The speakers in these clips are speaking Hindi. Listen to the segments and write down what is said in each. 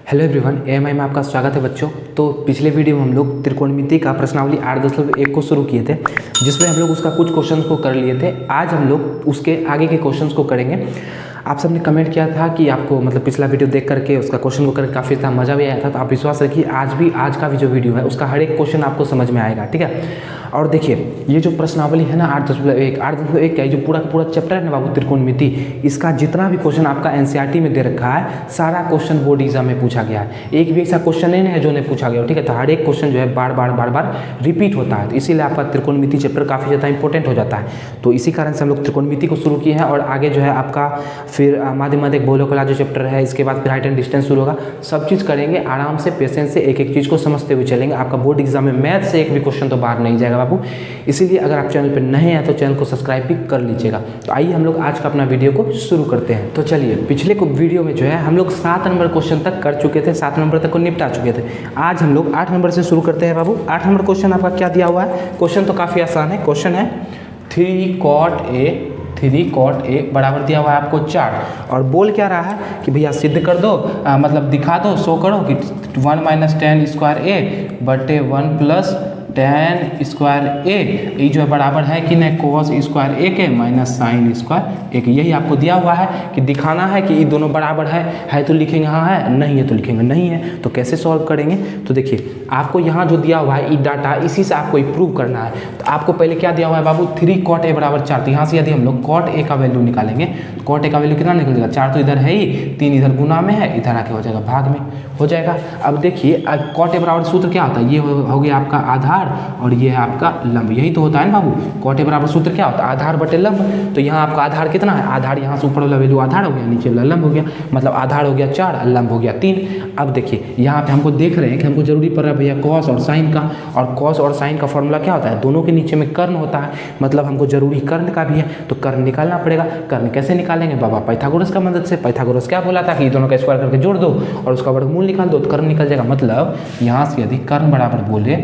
हेलो एवरीवन, एएमआई में आपका स्वागत है बच्चों। तो पिछले वीडियो में हम लोग त्रिकोणमिति का प्रश्नावली 8.1 को शुरू किए थे, जिसमें हम लोग उसका कुछ क्वेश्चंस को कर लिए थे। आज हम लोग उसके आगे के क्वेश्चंस को करेंगे। आप सबने कमेंट किया था कि आपको मतलब पिछला वीडियो देख करके उसका क्वेश्चन को करके काफ़ी ज़्यादा मज़ा भी आया था। तो आप विश्वास रखिए आज का भी जो वीडियो है उसका हर एक क्वेश्चन आपको समझ में आएगा, ठीक है। और देखिए, ये जो प्रश्नावली है ना 8.1 का ये जो पूरा चैप्टर है ना बाबू त्रिकोणमिति, इसका जितना भी क्वेश्चन आपका एनसीईआरटी में दे रखा है सारा क्वेश्चन बोर्ड एग्जाम में पूछा गया है। एक भी ऐसा क्वेश्चन नहीं है जो नहीं पूछा गया, ठीक है। तो हर एक क्वेश्चन जो है बार बार रिपीट होता है, तो इसीलिए आपका त्रिकोणमिति चैप्टर काफ़ी ज़्यादा इंपॉर्टेंट हो जाता है। तो इसी कारण से हम लोग त्रिकोणमिति को शुरू किए हैं। और आगे जो है आपका फिर माध्यमिक बहुलक वाला जो चैप्टर है, इसके बाद फिर हाइट एंड डिस्टेंस शुरू होगा। सब चीज़ करेंगे आराम से, पेशेंस से, एक एक चीज़ को समझते हुए चलेंगे। आपका बोर्ड एग्जाम में मैथ से एक भी क्वेश्चन तो बाहर नहीं जाएगा बाबू। इसीलिए अगर आप चैनल पर नए हैं तो चैनल को सब्सक्राइब भी कर लीजिएगा। तो आइए हम लोग आज का अपना वीडियो को शुरू करते हैं। तो चलिए, पिछले वीडियो में जो है हम लोग 7 नंबर क्वेश्चन तक कर चुके थे, 7 नंबर तक को निपटा चुके थे। आज हम लोग 8 नंबर से शुरू करते हैं बाबू। 8 नंबर क्वेश्चन आपका क्या दिया हुआ है? क्वेश्चन तो काफ़ी आसान है। क्वेश्चन है 3 cot A बराबर दिया हुआ है आपको 4, और बोल क्या रहा है कि भैया सिद्ध कर दो, मतलब दिखा दो, शो करो कि 1 - tan स्क्वायर A बटे 1 + tan स्क्वायर A ये जो है बराबर है कि नहीं cos स्क्वायर A के माइनस साइन स्क्वायर A के। यही आपको दिया हुआ है कि दिखाना है कि ये दोनों बराबर है तो लिखेंगे हाँ है, नहीं है तो लिखेंगे नहीं है। तो कैसे सॉल्व करेंगे? तो देखिए, आपको यहाँ जो दिया हुआ है ये डाटा, इसी से आपको प्रूव करना है। तो आपको पहले क्या दिया हुआ है बाबू? 3 cot A बराबर 4। तो यहाँ से यदि हम लोग cot A का वैल्यू निकालेंगे, cot A का वैल्यू कितना निकलेगा? 4 तो इधर है ही, 3 इधर गुना में है, इधर आके हो जाएगा भाग में हो जाएगा। अब देखिए, cot A बराबर सूत्र क्या होता है? ये हो गया आपका आधार और ये है आपका लंब। यही तो होता है ना बाबू। cot A बराबर सूत्र क्या होता है? आधार बटे लंब। तो यहाँ आपका आधार कितना है? आधार यहाँ से ऊपर वाला वैल्यू आधार हो गया, नीचे वाला लंब हो गया, मतलब आधार हो गया 4, लंब हो गया 3। अब देखिए, यहाँ पे हमको देख रहे हैं कि हमको जरूरी पड़ रहा है भैया cos और sin का, और cos और sin का फॉर्मूला क्या होता है? दोनों के नीचे में कर्ण होता है, मतलब हमको जरूरी कर्ण का भी है, तो कर्ण निकालना पड़ेगा। कर्ण कैसे निकालेंगे बाबा? पाइथागोरस का मदद से। पाइथागोरस क्या बोला था कि दोनों का स्क्वायर करके जोड़ दो और उसका वर्गमूल निकाल दो, तो कर्ण निकल जाएगा। मतलब यहाँ से यदि कर्ण बराबर बोले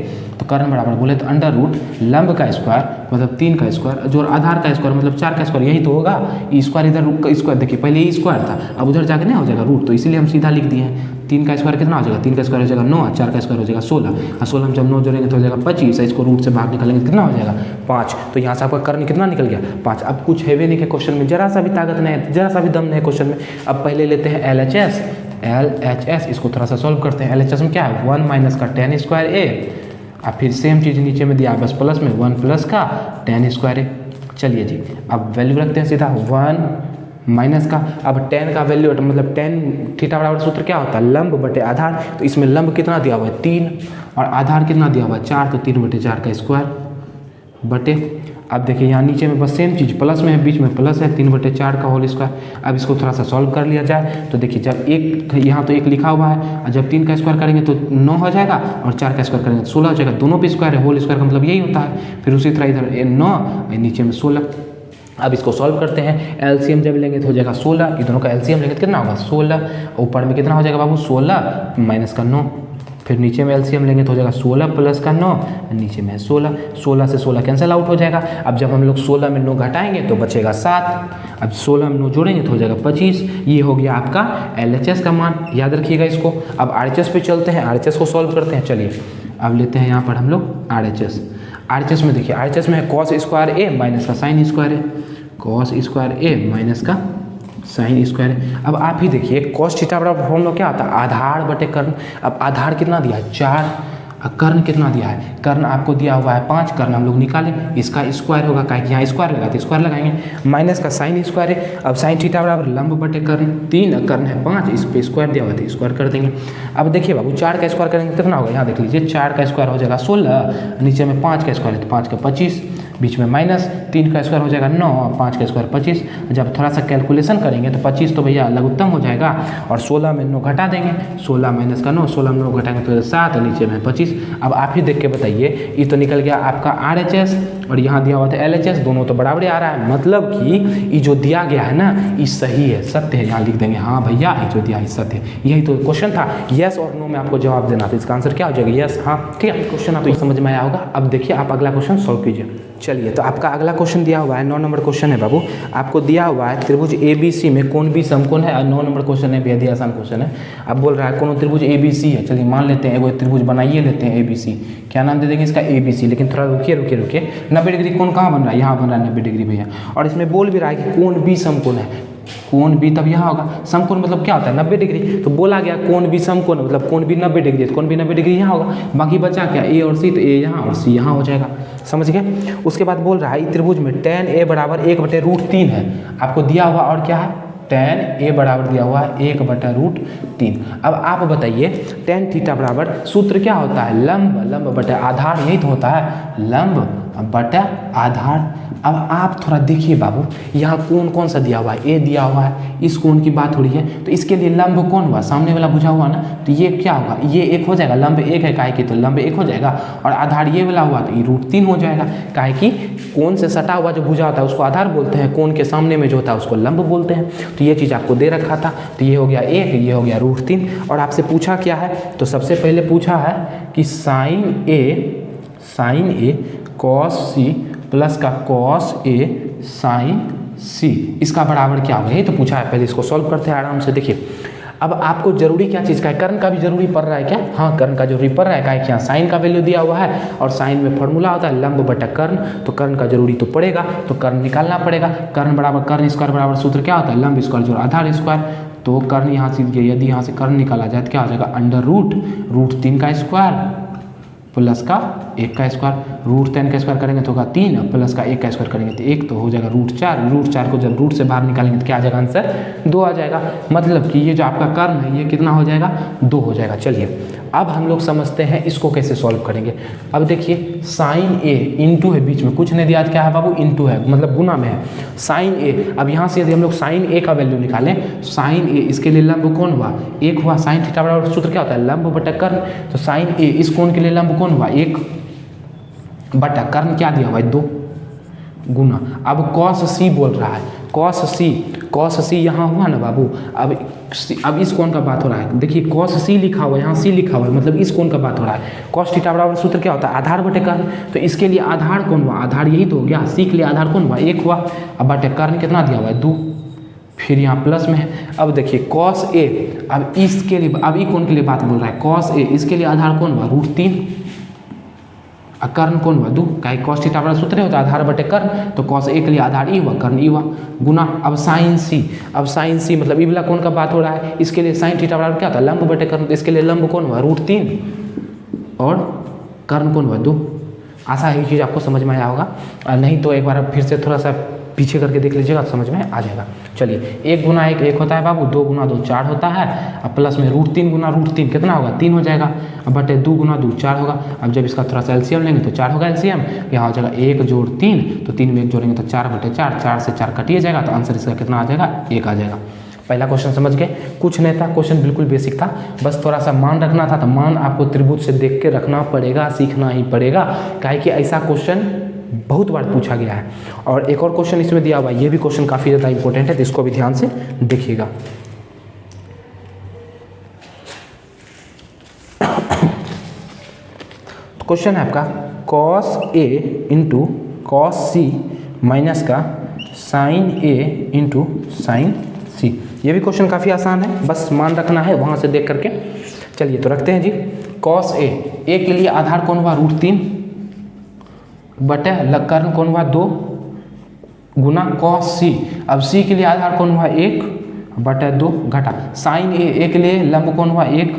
तो अंडर रूट लंब का स्क्वायर मतलब 3 का स्क्वायर जो आधार का स्क्वायर मतलब 4 का स्क्वायर, यही तो होगा। ई स्क्वायर इधर रूट का स्क्वायर, देखिए पहले ई स्क्वायर था, अब उधर जाके नहीं हो जाएगा रूट, तो इसीलिए हम सीधा लिख दिए हैं। 3 का स्क्वायर कितना हो जाएगा? 3 का स्क्वायर हो जाएगा 9, 4 का स्क्वायर हो जाएगा 16, और 16 हम जब 9 जोड़ेंगे तो हो जाएगा 25, इसको रूट से बाहर निकालेंगे कितना हो जाएगा? 5। तो यहाँ से आपका कर्ण कितना निकल गया? 5। अब कुछ हैवी नहीं के क्वेश्चन में, जरा सा भी ताकत नहीं है, जरा सा भी दम नहीं है क्वेश्चन में। अब पहले लेते हैं LHS, इसको थोड़ा सा सॉल्व करते हैं। LHS में क्या है? 1 - का tan स्क्वायर A, अब फिर सेम चीज़ नीचे में दिया बस प्लस में 1 + का tan स्क्वायर A। चलिए जी, अब वैल्यू रखते हैं सीधा 1 - का, अब tan का वैल्यू मतलब tan थीटा बराबर सूत्र क्या होता है? लंब बटे आधार। तो इसमें लंब कितना दिया हुआ है? 3, और आधार कितना दिया हुआ है? 4, तो 3 बटे 4 का स्क्वायर बटे, अब देखिए यहाँ नीचे में बस सेम चीज़ प्लस में है, बीच में प्लस है, 3 बटे 4 का होल स्क्वायर। अब इसको थोड़ा सा सॉल्व कर लिया जाए तो देखिए, जब एक यहाँ तो 1 लिखा हुआ है, और जब 3 का स्क्वायर करेंगे तो 9 हो जाएगा, और 4 का स्क्वायर करेंगे तो 16 हो जाएगा। दोनों पे स्क्वायर है, होल स्क्वायर का मतलब यही होता है। फिर उसी तरह इधर 9, नीचे में 16। अब इसको सॉल्व करते हैं। एलसीएम जब लेंगे तो हो जाएगा 16, ये दोनों का एलसीएम लेंगे तो कितना होगा? 16। ऊपर में कितना हो जाएगा बाबू? 16 माइनस का 9। फिर नीचे में एलसीएम लेंगे तो हो जाएगा 16 + का 9, नीचे में 16। 16 से 16 कैंसिल आउट हो जाएगा। अब जब हम लोग 16 में 9 घटाएंगे तो बचेगा 7। अब 16 में 9 जोड़ेंगे तो हो जाएगा 25। ये हो गया आपका LHS का मान, याद रखिएगा इसको। अब RHS पे चलते हैं, RHS को सॉल्व करते हैं। चलिए, अब लेते हैं यहाँ पर हम लोग RHS में देखिए, RHS में है cos स्क्वायर A माइनस का sine square A, cos square A minus का साइन स्क्वायर। अब आप ही देखिए, cos थीटा बराबर फॉर्मूला क्या होता है? आधार बटे कर्ण। अब आधार कितना दिया है? 4, और कर्ण कितना दिया है? कर्ण आपको दिया हुआ है 5, कर्ण हम लोग निकालें, इसका स्क्वायर होगा, क्या यहाँ स्क्वायर होगा तो स्क्वायर लगाएंगे, माइनस का साइन स्क्वायर है। अब साइन थीटा बराबर लंब बटे कर्ण, 3 कर्ण है 5, इस पर स्क्वायर दिया हुआ है तो स्क्वायर कर देंगे। अब देखिए बाबू, 4 का स्क्वायर करेंगे कितना होगा? यहाँ देख लीजिए, 4 का स्क्वायर हो जाएगा 16, नीचे में 5 का स्क्वायर है तो 5 का 25, बीच में माइनस, 3 का स्क्वायर हो जाएगा 9, और 5 का स्क्वायर 25। जब थोड़ा सा कैलकुलेशन करेंगे तो 25 तो भैया लघुत्तम हो जाएगा, और 16 में 9 घटा देंगे, 16 माइनस का 9, 16 में 9 घटाएंगे तो 7, और नीचे में 25। अब आप ही देख के बताइए, ये तो निकल गया आपका RHS, और यहाँ दिया हुआ था LHS, दोनों तो बराबर आ रहा है, मतलब कि ये जो दिया गया है ना ये सही है, सत्य है। यहाँ लिख देंगे हाँ भैया ये जो दिया है सत्य है। यही तो क्वेश्चन था, येस और नो में आपको जवाब देना था। इसका आंसर क्या हो जाएगा? येस, हाँ, ठीक है। क्वेश्चन आपको समझ में आया होगा। अब देखिए, आप अगला क्वेश्चन सॉल्व कीजिए। चलिए, तो आपका अगला क्वेश्चन दिया हुआ है 9 नंबर क्वेश्चन है बाबू। आपको दिया हुआ है त्रिभुज ABC में कौन भी समकोण है, और 9 नंबर क्वेश्चन है, बेहद ही आसान क्वेश्चन है। अब बोल रहा है कौन त्रिभुज ABC है। चलिए मान लेते हैं, वो त्रिभुज बनाइए लेते हैं ABC। क्या नाम दे देंगे इसका, ABC। लेकिन थोड़ा रुकिए 90 डिग्री कोण कहाँ बन रहा है, यहाँ बन रहा है 90 डिग्री भैया। और इसमें बोल भी रहा है कि कोण भी समकोण है। कोण भी तब यहाँ होगा, समकोण मतलब क्या होता है 90 डिग्री। तो बोला गया कोण भी समकोण मतलब कोण भी 90 डिग्री, तो कोण भी 90 डिग्री यहाँ होगा। बाकी बचा क्या, A और C, तो A यहाँ और C यहाँ हो जाएगा। समझ गए। उसके बाद बोल रहा है त्रिभुज में tan A बराबर 1/√3 है। आपको दिया हुआ और क्या है, tan A बराबर दिया हुआ है 1/√3। अब आप बताइए tan थीटा बराबर सूत्र क्या होता है, लंब बटा आधार, यही तो होता है, लंब बटा आधार। अब आप थोड़ा देखिए बाबू, यहाँ कोण कौन सा दिया हुआ है, A दिया हुआ है, इस कोण की बात हो रही है, तो इसके लिए लंब कौन हुआ, सामने वाला बुझा हुआ ना, तो ये क्या होगा, ये 1 हो जाएगा, लंब 1 है काहे की, तो लंब 1 हो जाएगा। और आधार ये वाला हुआ तो ये √3 हो जाएगा, काहे की कोण से सटा हुआ जो बुझा होता है उसको आधार बोलते हैं, कोण के सामने में जो होता है उसको लंब बोलते हैं। तो ये चीज़ आपको दे रखा था, तो ये हो गया 1, ये हो गया √3। और आपसे पूछा क्या है, तो सबसे पहले पूछा है कि साइन ए cos C प्लस का cos A sin C इसका बराबर क्या होगा, यही तो पूछा है। पहले इसको सॉल्व करते हैं आराम से। देखिए अब आपको जरूरी क्या चीज़ का है, कर्ण का भी जरूरी पड़ रहा है क्या, हाँ कर्ण का जरूरी पड़ रहा है, क्या साइन का वैल्यू दिया हुआ है, और साइन में फॉर्मूला होता है लंब बटा कर्ण, तो कर्ण का जरूरी तो पड़ेगा, तो कर्ण निकालना पड़ेगा। कर्ण बराबर कर्ण स्क्वायर बराबर सूत्र क्या होता है, लंब स्क्वायर जोड़ आधार स्क्वायर। तो कर्ण यहाँ से यदि यहाँ से कर्ण निकाला जाए तो क्या हो जाएगा, √3 का स्क्वायर प्लस का 1 का स्क्वायर। √10 का स्क्वायर करेंगे तो होगा 3, प्लस का 1 का स्क्वायर करेंगे तो 1, तो हो जाएगा √4 को जब रूट से बाहर निकालेंगे तो क्या आ जाएगा, आंसर 2 आ जाएगा। मतलब कि ये जो आपका कर्ण है ये कितना हो जाएगा, 2 हो जाएगा। चलिए अब हम लोग समझते हैं इसको कैसे सॉल्व करेंगे। अब देखिए साइन A इंटू है, बीच में कुछ नहीं दिया, क्या है बाबू, इंटू है, मतलब गुना में है साइन A। अब यहाँ से यदि हम लोग साइन A का वैल्यू निकालें, साइन A इसके लिए लंब कौन हुआ, 1 हुआ। साइन थीटा बराबर सूत्र क्या होता है, लंब बटा कर्ण, तो साइन A इस कोण के लिए लंब कौन हुआ, 1 बटा कर्ण क्या दिया हुआ है, 2 गुना। अब cos C बोल रहा है, cos C यहाँ हुआ ना बाबू। अब इस कोण का बात हो रहा है, देखिए cos C लिखा हुआ है, यहाँ C लिखा हुआ है, मतलब इस कोण का बात हो रहा है। cos थीटा बराबर सूत्र क्या होता है, आधार बटे कर्ण, तो इसके लिए आधार कौन हुआ, आधार यही तो हो गया, C के लिए आधार कौन हुआ, 1 हुआ। अब बटे कर्ण कितना दिया हुआ है, 2, फिर यहाँ प्लस में है। अब देखिए cos A, अब इसके लिए, अब ये कोण के लिए बात बोल रहा है, cos A इसके लिए आधार कौन हुआ, √3, कर्ण कौन हुआ, 2, काहे cos थीटा बराबर सूत्र होता है आधार बटे कर्ण, तो cos A के लिए आधार ई हुआ, कर्ण ई हुआ, गुना। अब साइन C मतलब ई वाला कोण का बात हो रहा है, इसके लिए साइन थीटा बराबर क्या होता है, लंब बटे कर्ण, तो इसके लिए लंब कौन हुआ, √3 और कर्ण कौन हुआ, 2। आशा है ये चीज़ आपको समझ में आया होगा, नहीं तो एक बार फिर से थोड़ा सा पीछे करके देख लीजिएगा तो समझ में आ जाएगा। चलिए 1 गुना 1 होता है बाबू, 2 गुना 2 4 होता है, अब प्लस में √3 गुना √3 कितना होगा, 3 हो जाएगा। अब बटे 2 गुना 2 4 होगा। अब जब इसका थोड़ा सा एलसीएम लेंगे तो 4 होगा एलसीएम, यहाँ हो जाएगा 1 जोड़ 3, तो 3 में 1 जोड़ेंगे तो 4 बटे 4, 4 से 4 कटिए जाएगा, तो आंसर इसका कितना आ जाएगा, 1 आ जाएगा। पहला क्वेश्चन समझ गए, कुछ नहीं था, क्वेश्चन बिल्कुल बेसिक था, बस थोड़ा सा मान रखना था। तो मान आपको त्रिभुज से देख के रखना पड़ेगा, सीखना ही पड़ेगा, काहे कि ऐसा क्वेश्चन बहुत बार पूछा गया है। और एक और क्वेश्चन इसमें दिया हुआ है, ये भी क्वेश्चन काफ़ी ज़्यादा इंपॉर्टेंट है, तो इसको भी ध्यान से देखिएगा। क्वेश्चन है आपका cos A into cos C minus का sin A into sin C। ये भी क्वेश्चन काफ़ी आसान है, बस मान रखना है वहाँ से देख करके। चलिए तो रखते हैं जी। cos A के लिए आधार कौन हुआ, √3 बटे कर्ण कौन हुआ, 2 गुना cos C। अब C के लिए आधार कौन हुआ, 1 बटे 2 घटा sin A के लिए लंब कौन हुआ, 1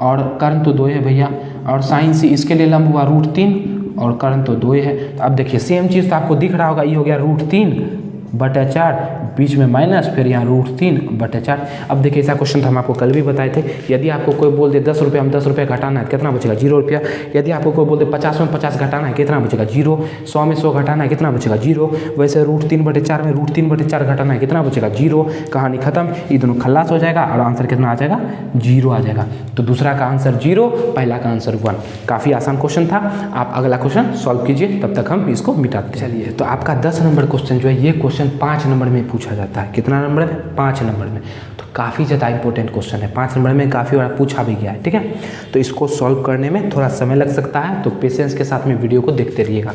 और कर्ण तो 2 है भैया, और sin C इसके लिए लंब हुआ √3 और कर्ण तो 2 है। तो अब देखिए सेम चीज़ तो आपको दिख रहा होगा, ये हो गया √3 बटे 4, बीच में माइनस, फिर यहाँ √3 बटे 4। अब देखिए ऐसा क्वेश्चन तो हम आपको कल भी बताए थे, यदि आपको कोई बोल दे 10 रुपये में 10 रुपये घटाना है कितना बचेगा, 0 रुपया। यदि आपको कोई बोल दे 50 में 50 घटाना है कितना बचेगा, 0। 100 में 100 घटाना है कितना बचेगा, 0। वैसे √3 बटे 4 में √3 बटे 4 घटाना है कितना बचेगा, 0। कहानी खत्म, ये दोनों खल्लास हो जाएगा और आंसर कितना आ जाएगा, 0 आ जाएगा। तो दूसरा का आंसर 0, पहला का आंसर 1। काफ़ी आसान क्वेश्चन था। आप अगला क्वेश्चन सॉल्व कीजिए, तब तक हम इसको मिटाते हैं। चलिए तो आपका 10 नंबर क्वेश्चन जो है, ये क्वेश्चन 5 नंबर में पूछा जाता है। कितना नंबर में, 5 नंबर में। तो काफ़ी ज़्यादा इंपॉर्टेंट क्वेश्चन है, 5 नंबर में काफ़ी बार पूछा भी गया है, ठीक है। तो इसको सॉल्व करने में थोड़ा समय लग सकता है, तो पेशेंस के साथ में वीडियो को देखते रहिएगा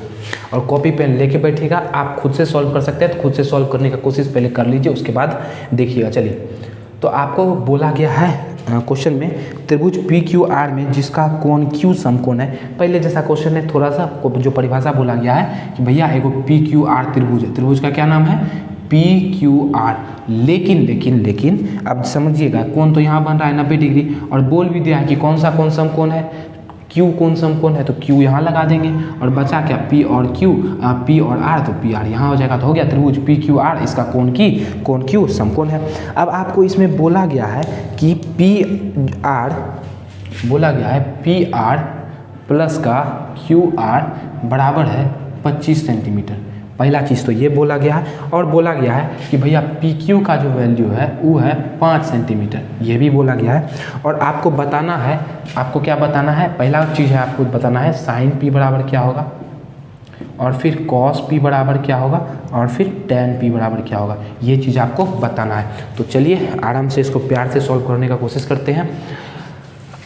और कॉपी पेन लेके बैठिएगा। आप खुद से सॉल्व कर सकते हैं तो खुद से सॉल्व करने का कोशिश पहले कर लीजिए, उसके बाद देखिएगा। चलिए, तो आपको बोला गया है क्वेश्चन में त्रिभुज पी क्यू आर में जिसका कोण क्यू समकोण है। पहले जैसा क्वेश्चन है, थोड़ा सा आपको जो परिभाषा बोला गया है कि भैया एगो पी क्यू आर त्रिभुज है, त्रिभुज का क्या नाम है, पी क्यू आर। लेकिन अब समझिएगा, कोण तो यहाँ बन रहा है 90 डिग्री और बोल भी दिया है कि कौन सा कोण समकोण है, क्यू कोण समकोण है, तो क्यू यहाँ लगा देंगे और बचा क्या, पी और क्यू, पी और आर, तो पी आर यहाँ हो जाएगा। तो हो गया त्रिभुज पी क्यू आर, इसका कोण क्यू समकोण है। अब आपको इसमें बोला गया है कि पी आर प्लस का क्यू आर बराबर है 25 सेंटीमीटर। पहला चीज़ तो ये बोला गया है, और बोला गया है कि भैया पी क्यू का जो वैल्यू है वो है 5 सेंटीमीटर, ये भी बोला गया है। और आपको बताना है, आपको क्या बताना है, पहला चीज़ है आपको बताना है साइन पी बराबर क्या होगा, और फिर कॉस पी बराबर क्या होगा, और फिर टेन पी बराबर क्या होगा, ये चीज़ आपको बताना है। तो चलिए आराम से इसको प्यार से सॉल्व करने का कोशिश करते हैं।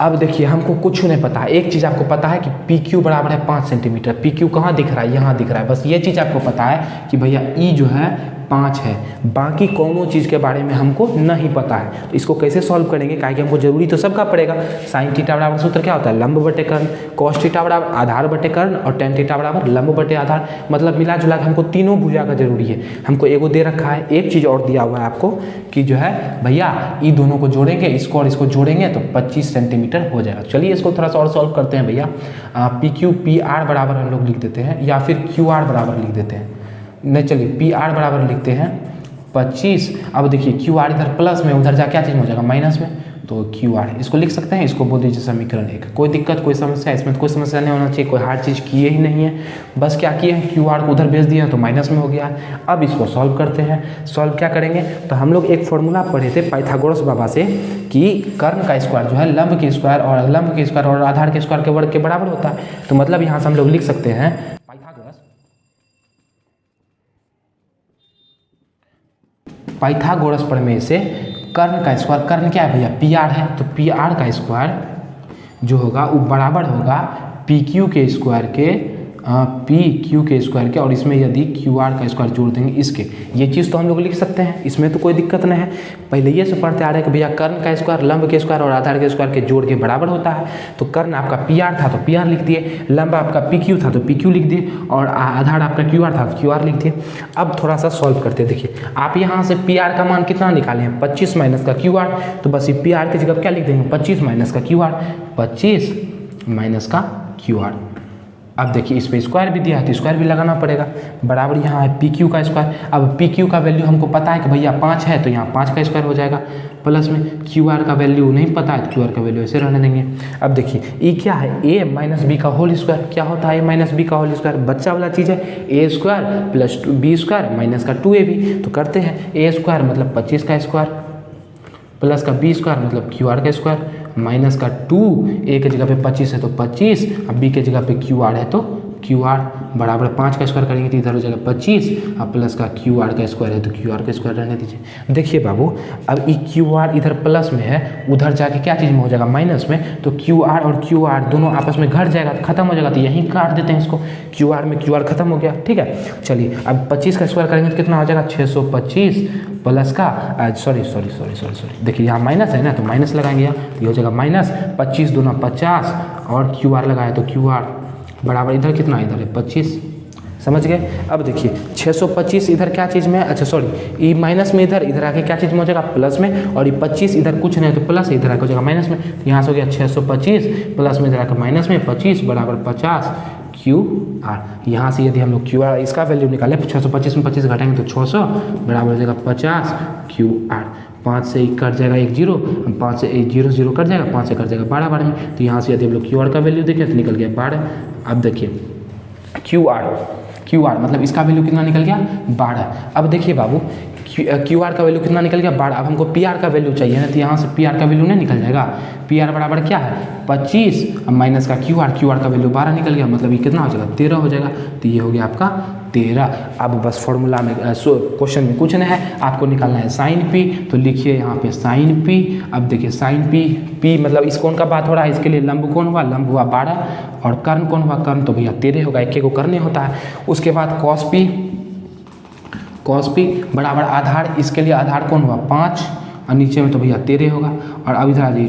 अब देखिए, हमको कुछ नहीं पता है, एक चीज़ आपको पता है कि पी क्यू बराबर है 5 सेंटीमीटर। पी क्यू कहाँ दिख रहा है, यहाँ दिख रहा है, बस ये चीज़ आपको पता है कि भैया ई जो है 5 है। बाकी कोनो चीज़ के बारे में हमको नहीं पता है। तो इसको कैसे सॉल्व करेंगे, काहे कि हमको जरूरी तो सबका पड़ेगा। साइन थीटा बराबर सूत्र क्या होता है, लंब बटे कर्ण, कॉस थीटा बराबर आधार बटे कर्ण, और टेन थीटा बराबर लंब बटे आधार। मतलब मिला जुला के हमको तीनों भुजा का जरूरी है। हमको एगो दे रखा है, एक चीज़ और दिया हुआ है आपको कि जो है भैया ई दोनों को जोड़ेंगे, इसको और इसको जोड़ेंगे तो 25 सेंटीमीटर हो जाएगा। चलिए इसको थोड़ा सा और सॉल्व करते हैं भैया। पी क्यू पी आर बराबर हम लोग लिख देते हैं, या फिर क्यू आर बराबर लिख देते हैं। नहीं, चलिए पी आर बराबर लिखते हैं 25। अब देखिए क्यू आर इधर प्लस में, उधर जा क्या चीज़ हो जाएगा माइनस में, तो क्यू आर इसको लिख सकते हैं। इसको बोल दीजिए समीकरण 1। कोई दिक्कत कोई समस्या, इसमें तो कोई समस्या नहीं होना चाहिए, कोई हार्ड चीज़ किए ही नहीं है, बस क्या किए हैं, क्यू आर को उधर भेज दिया तो माइनस में हो गया है। अब इसको सॉल्व करते हैं। सॉल्व क्या करेंगे, तो हम लोग एक फॉर्मूला पढ़े थे पाइथागोरस बाबा से कि कर्ण का स्क्वायर जो है लंब के स्क्वायर और आधार के स्क्वायर के वर्ग के बराबर होता है। तो मतलब यहाँ से हम लोग लिख सकते हैं पाइथागोरस प्रमेय से कर्ण का स्क्वायर, कर्ण क्या है भैया, पी आर है, तो पी आर का स्क्वायर जो होगा वो बराबर होगा पी क्यू के स्क्वायर के, और इसमें यदि क्यू आर का स्क्वायर जोड़ देंगे इसके, ये चीज़ तो हम लोग लिख सकते हैं, इसमें तो कोई दिक्कत नहीं है। पहले ये से पढ़ते आ रहे हैं कि भैया कर्ण का स्क्वायर लंब के स्क्वायर और आधार के स्क्वायर के जोड़ के बराबर होता है। तो कर्ण आपका पी आर था तो पी आर लिख दिए, लंब आपका पी क्यू था तो पी क्यू लिख दिए, और आधार आपका क्यू आर था तो क्यू आर लिख दिए। अब थोड़ा सा सॉल्व करते हैं। देखिए आप यहाँ से पी आर का मान कितना निकाले हैं, 25 माइनस का क्यू आर, तो बस ये पी आर की जगह क्या लिख देंगे, 25 माइनस का क्यू आर, 25 माइनस का क्यू आर। अब देखिए इस पे स्क्वायर भी दिया है तो स्क्वायर भी लगाना पड़ेगा, बराबर यहाँ है पी क्यू का स्क्वायर। अब पी क्यू का वैल्यू हमको पता है कि भैया 5 है, तो यहाँ 5 का स्क्वायर हो जाएगा, प्लस में क्यू आर का वैल्यू नहीं पता है तो क्यू आर का वैल्यू ऐसे रहने देंगे। अब देखिए ये क्या है, ए माइनस बी का होल स्क्वायर। क्या होता है ए माइनस बी का होल स्क्वायर, बच्चा वाला चीज़ है, A square plus B square minus का 2ab। तो करते हैं, ए स्क्वायर मतलब 25 का स्क्वायर प्लस का बी स्क्वायर मतलब क्यू आर का स्क्वायर, माइनस का 2, ए के जगह पे 25 है तो 25, अब बी के जगह पे क्यू आर है तो क्यू आर बराबर 5 का स्क्वायर करेंगे तो इधर हो जाएगा 25, और प्लस का क्यू आर का स्क्वायर है तो क्यू आर का स्क्वायर रहने दीजिए। देखिए बाबू, अब ये क्यू आर इधर प्लस में है, उधर जाके क्या चीज़ में हो जाएगा माइनस में, तो क्यू आर और क्यू आर दोनों आपस में घट जाएगा, खत्म हो जाएगा, तो यहीं काट देते हैं इसको, क्यू आर में क्यू आर खत्म हो गया। ठीक है, चलिए अब 25 का स्क्वायर करेंगे तो कितना हो जाएगा, 625 प्लस का सॉरी, देखिए यहाँ माइनस है ना, तो माइनस लगाएंगे यहाँ, तो ये हो जाएगा माइनस 25 दूना 50, और क्यू आर लगाए तो क्यू आर बराबर इधर कितना, इधर है 25। समझ गए। अब देखिए 625 इधर क्या चीज़ में, अच्छा सॉरी, ये माइनस में इधर आके क्या चीज़ में हो जाएगा प्लस में, और ये 25 इधर कुछ नहीं तो प्लस, इधर आके हो जाएगा माइनस में। तो यहाँ से हो गया 625 प्लस में इधर आकर माइनस में 25 बराबर 50 क्यू आर। यहाँ से यदि हम लोग क्यू आर इसका वैल्यू निकालें, 625 में 25 घटाएंगे तो 600 बराबर हो जाएगा 50 क्यू आर। 5 से 1 कट जाएगा 1 0, 5 से 1 0 0 कट जाएगा, 5 से कट जाएगा 12 12 में। तो यहाँ से यदि हम लोग क्यू आर का वैल्यू देखें तो निकल गया 12। अब देखिए क्यू आर मतलब इसका वैल्यू कितना निकल गया 12। अब देखिए बाबू क्यू आर का वैल्यू कितना निकल गया 12। अब हमको पी आर का वैल्यू चाहिए ना, तो यहाँ से पी आर का वैल्यू नहीं निकल जाएगा। पी आर बराबर क्या है 25, अब माइनस का क्यू आर का वैल्यू 12 निकल गया, मतलब ये कितना हो जाएगा 13 हो जाएगा। तो ये हो गया आपका 13। अब बस फॉर्मूला में क्वेश्चन में कुछ नहीं है, आपको निकालना है साइन पी, तो लिखिए यहाँ पे साइन पी। अब देखिए साइन पी मतलब इस कोण का बात हो रहा है, इसके लिए लंब कोण हुआ, लंब हुआ 12 और कर्ण कोण हुआ, कर्ण तो भैया 13 होगा, एक को करने होता है। उसके बाद कॉस पी बराबर आधार, इसके लिए आधार कोण हुआ 5 और नीचे में तो भैया 13 होगा। और अब इधर आ जाइए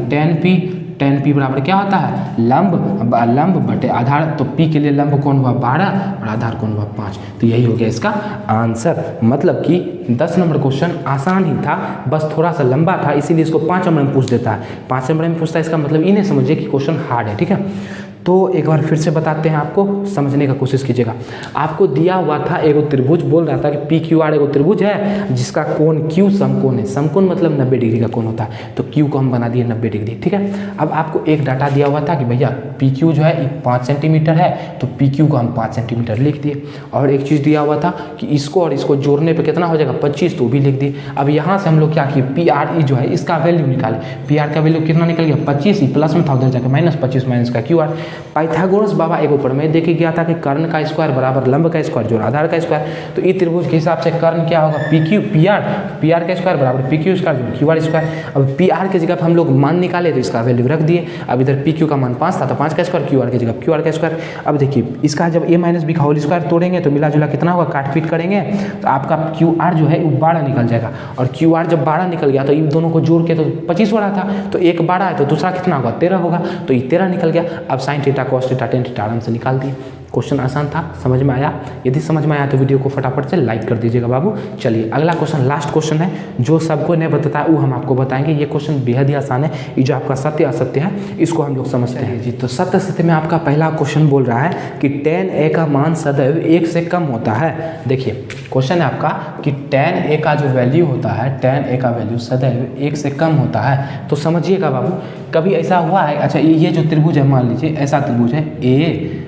टेन पी बराबर क्या होता है लंब बटे आधार, तो पी के लिए लंब कोण हुआ 12 और आधार कोण हुआ 5। तो यही हो गया इसका आंसर। मतलब कि 10 नंबर क्वेश्चन आसान ही था, बस थोड़ा सा लंबा था, इसीलिए इसको 5 नंबर में पूछ देता है। 5 नंबर में पूछता है, इसका मतलब ये नहीं समझिए कि क्वेश्चन हार्ड है, ठीक है। तो एक बार फिर से बताते हैं, आपको समझने का कोशिश कीजिएगा। आपको दिया हुआ था एगो त्रिभुज, बोल रहा था कि पी क्यू आर एगो त्रिभुज है जिसका कोण क्यू समकोण है। समकोण मतलब 90 डिग्री का कोण होता है, तो क्यू को हम बना दिए 90 डिग्री, ठीक है। अब आपको एक डाटा दिया हुआ था कि भैया पी क्यू जो है 5 सेंटीमीटर है, तो पी क्यू को हम 5 सेंटीमीटर लिख दिए। और एक चीज़ दिया हुआ था कि इसको और इसको जोड़ने पर कितना हो जाएगा 25, तो भी लिख दिए। अब यहाँ से हम लोग क्या किए, पी आर ई जो है इसका वैल्यू निकाले। पी आर का वैल्यू कितना निकल गया 25, प्लस में था उधर जाकर -25 माइनस का क्यू आर। पाइथागोरस बाबा एगो प्रमेय देके गया था कि कर्ण का स्क्वायर बराबर लंब का स्क्वायर जोड़ आधार का स्क्वायर। तो इस त्रिभुज के हिसाब से कर्ण क्या होगा पी आर का स्क्वायर बराबर पी क्यू स्क्वायर जोड़ क्यू आर स्क्वायर। अब पी आर की जगह पर हम लोग मान निकाले तो इसका वैल्यू रख दिए। अब इधर पी क्यू का मान 5 था, तो 5 का स्क्वायर, क्यू आर की जगह क्यू आर का स्क्वायर। अब देखिए इसका जब ए माइनस बी का होल स्क्वायर तोड़ेंगे तो मिला जुला कितना होगा, काट पीट करेंगे तो आपका क्यू आर जो है वो 12 निकल जाएगा। और क्यू आर जब 12 निकल गया तो इन दोनों को जोड़ के तो 25 हो रहा था, तो एक 12 है तो दूसरा कितना होगा 13 होगा, तो ये 13 निकल गया। अब sine theta cos theta tan theta आराम से निकाल दिए। क्वेश्चन आसान था, समझ में आया? यदि समझ में आया तो वीडियो को फटाफट से लाइक कर दीजिएगा बाबू। चलिए अगला क्वेश्चन, लास्ट क्वेश्चन है जो सबको नहीं बताता है वो हम आपको बताएंगे। ये क्वेश्चन बेहद ही आसान है, ये जो आपका सत्य असत्य है इसको हम लोग समझते हैं जी। तो सत्य सत्य में आपका पहला क्वेश्चन बोल रहा है कि tan a का मान सदैव 1 से कम होता है। देखिए क्वेश्चन है आपका कि tan a का जो वैल्यू होता है, tan a का वैल्यू सदैव 1 से कम होता है। तो समझिएगा बाबू, कभी ऐसा हुआ है, अच्छा ये जो त्रिभुज है मान लीजिए ऐसा त्रिभुज है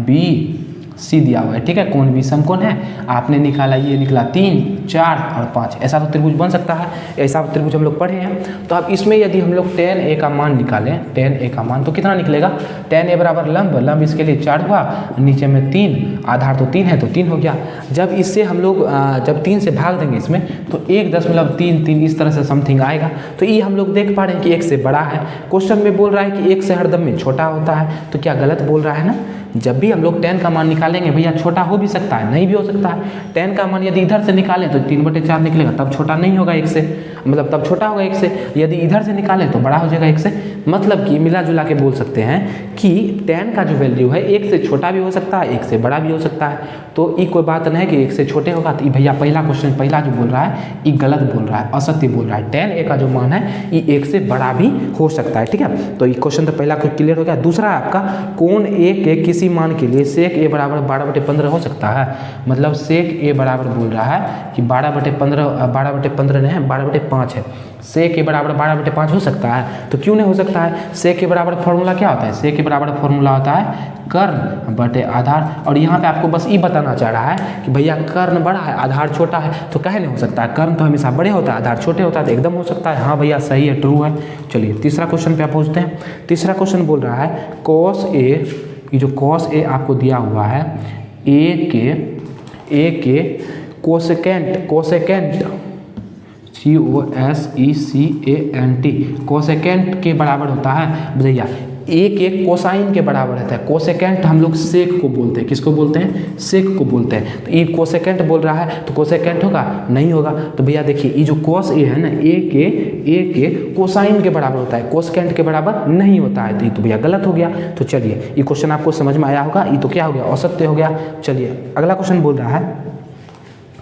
बी सी दिया हुआ है, ठीक है, कोण भी समकोण है। आपने निकाला, ये निकला 3 4 और 5, ऐसा तो त्रिभुज बन सकता है, ऐसा त्रिभुज हम लोग पढ़े हैं। तो अब इसमें यदि हम लोग tan a का मान निकालें, tan a का मान तो कितना निकलेगा, tan a बराबर लंब इसके लिए 4 हुआ, नीचे में 3, आधार तो 3 है तो 3 हो गया। जब इससे हम लोग जब 3 से भाग देंगे इसमें तो 1.33 इस तरह से समथिंग आएगा। तो ये हम लोग देख पा रहे हैं कि 1 से बड़ा है। क्वेश्चन में बोल रहा है कि 1 से हरदम में छोटा होता है, तो क्या गलत बोल रहा है ना। जब भी हम लोग tan का मान निकालेंगे भैया छोटा हो भी सकता है, नहीं भी हो सकता है। tan का मान यदि इधर से निकालें तो 3/4 निकलेगा, तब छोटा नहीं होगा 1 से, मतलब तब छोटा होगा 1 से। यदि इधर से निकालें तो बड़ा हो जाएगा 1 से। मतलब कि मिला जुला के बोल सकते हैं कि tan का जो वैल्यू है 1 से छोटा भी हो सकता है, 1 से बड़ा भी हो सकता है। तो ये कोई बात नहीं है कि 1 से छोटे होगा। तो भैया पहला क्वेश्चन पहला जो बोल रहा है ये गलत बोल रहा है, असत्य बोल रहा है। tan a का जो मान है ये 1 से बड़ा भी हो सकता है, ठीक है। तो ये क्वेश्चन तो पहला क्लियर हो गया। दूसरा आपका कोण a के किसी मान के लिए sec a बराबर 12/15 हो सकता है। मतलब sec a बराबर बोल रहा है कि 12/15 नहीं है, 12/5 है। sec a बराबर 12/5 हो सकता है, तो क्यों नहीं हो सकता है। sec a बराबर फॉर्मूला क्या होता है, sec a बराबर फॉर्मूला होता है कर्ण बटे आधार। और यहाँ पे आपको बस ये बताना चाह रहा है कि भैया कर्ण बड़ा है आधार छोटा है, तो कहे नहीं हो सकता है। कर्ण तो हमेशा बड़े होता है, आधार छोटे होता है, तो एकदम हो सकता है। हाँ भैया सही है, ट्रू है। चलिए तीसरा क्वेश्चन पे आप पूछते हैं। तीसरा क्वेश्चन बोल रहा है cos a, ये जो cos a आपको दिया हुआ है a के कोसेकेंट कोसेकेंट के बराबर होता है भैया a के कोसाइन के बराबर रहता है। कोसेकेंट हम लोग सेक को बोलते हैं, किसको बोलते हैं, सेक को बोलते हैं। तो ये कोसेकेंट बोल रहा है तो कोसेकेंट होगा, नहीं होगा। तो भैया देखिए ये जो cos a है ना, a के कोसाइन के बराबर होता है, कोसेकेंट के बराबर नहीं होता है। तो ये तो भैया गलत हो गया। तो चलिए ये क्वेश्चन आपको समझ में आया होगा, ये तो क्या हो गया, असत्य हो गया। चलिए अगला क्वेश्चन बोल रहा है,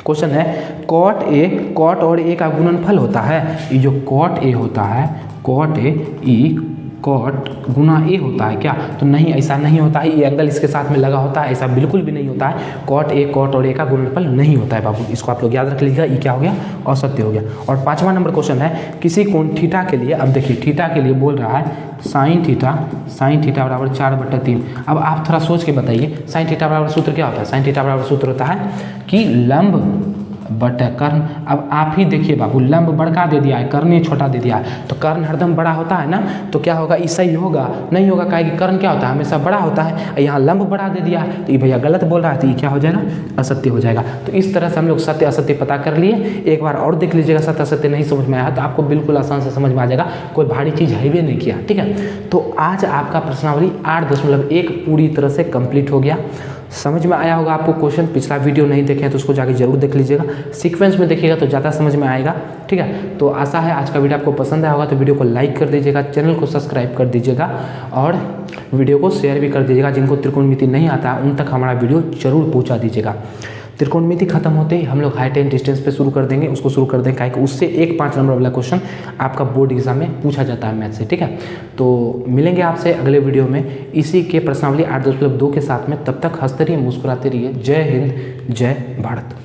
क्वेश्चन है कॉट और ए का गुणनफल होता है। ये जो कॉट ए होता है, कॉट ए ई कॉट गुना ए होता है क्या, तो नहीं, ऐसा नहीं होता है। ये एंगल इसके साथ में लगा होता है, ऐसा बिल्कुल भी नहीं होता है। कॉट और ए का गुणनफल नहीं होता है बाबू, इसको आप लोग याद रख लीजिएगा। ये क्या हो गया, असत्य हो गया। और 5वां नंबर क्वेश्चन है किसी कोण थीटा के लिए, अब देखिए थीटा के लिए बोल रहा है साइन थीटा बराबर 4/3। अब आप थोड़ा सोच के बताइए साइन थीटा बराबर सूत्र क्या होता है। साइन थीटा बराबर सूत्र होता है कि लंब बट कर्ण, अब आप ही देखिए बाबू, लंब बड़का दे दिया है, कर्ण छोटा दे दिया है, तो कर्ण हरदम बड़ा होता है ना, तो क्या होगा, ई सही होगा, नहीं होगा, काहे कि कर्ण क्या होता है, हमेशा बड़ा होता है, यहाँ लंब बड़ा दे दिया है, तो ये भैया गलत बोल रहा है, तो ये क्या हो जाएगा, असत्य हो जाएगा। तो इस तरह से हम लोग सत्य असत्य पता कर लिए। एक बार और देख लीजिएगा, सत्य असत्य नहीं समझ में आया तो आपको बिल्कुल आसान से समझ में आ जाएगा, कोई भारी चीज़ है भी नहीं किया, ठीक है। तो आज आपका प्रश्नावली 8.1 पूरी तरह से कंप्लीट हो गया। समझ में आया होगा आपको क्वेश्चन, पिछला वीडियो नहीं देखे हैं तो उसको जाके जरूर देख लीजिएगा, सीक्वेंस में देखिएगा तो ज़्यादा समझ में आएगा, ठीक है। तो आशा है आज का वीडियो आपको पसंद आया होगा, तो वीडियो को लाइक कर दीजिएगा, चैनल को सब्सक्राइब कर दीजिएगा और वीडियो को शेयर भी कर दीजिएगा। जिनको त्रिकोणमिति नहीं आता है उन तक हमारा वीडियो जरूर पहुँचा दीजिएगा। त्रिकोणमिति खत्म होते ही हम लोग हाइट एंड डिस्टेंस पे शुरू कर देंगे, उसको शुरू कर देंगे, काहे कि उससे एक 5 नंबर वाला क्वेश्चन आपका बोर्ड एग्जाम में पूछा जाता है मैथ से, ठीक है। तो मिलेंगे आपसे अगले वीडियो में इसी के प्रश्नावली 8.2 के साथ में। तब तक हंसते रहिए, मुस्कुराते रहिए। जय हिंद, जय भारत।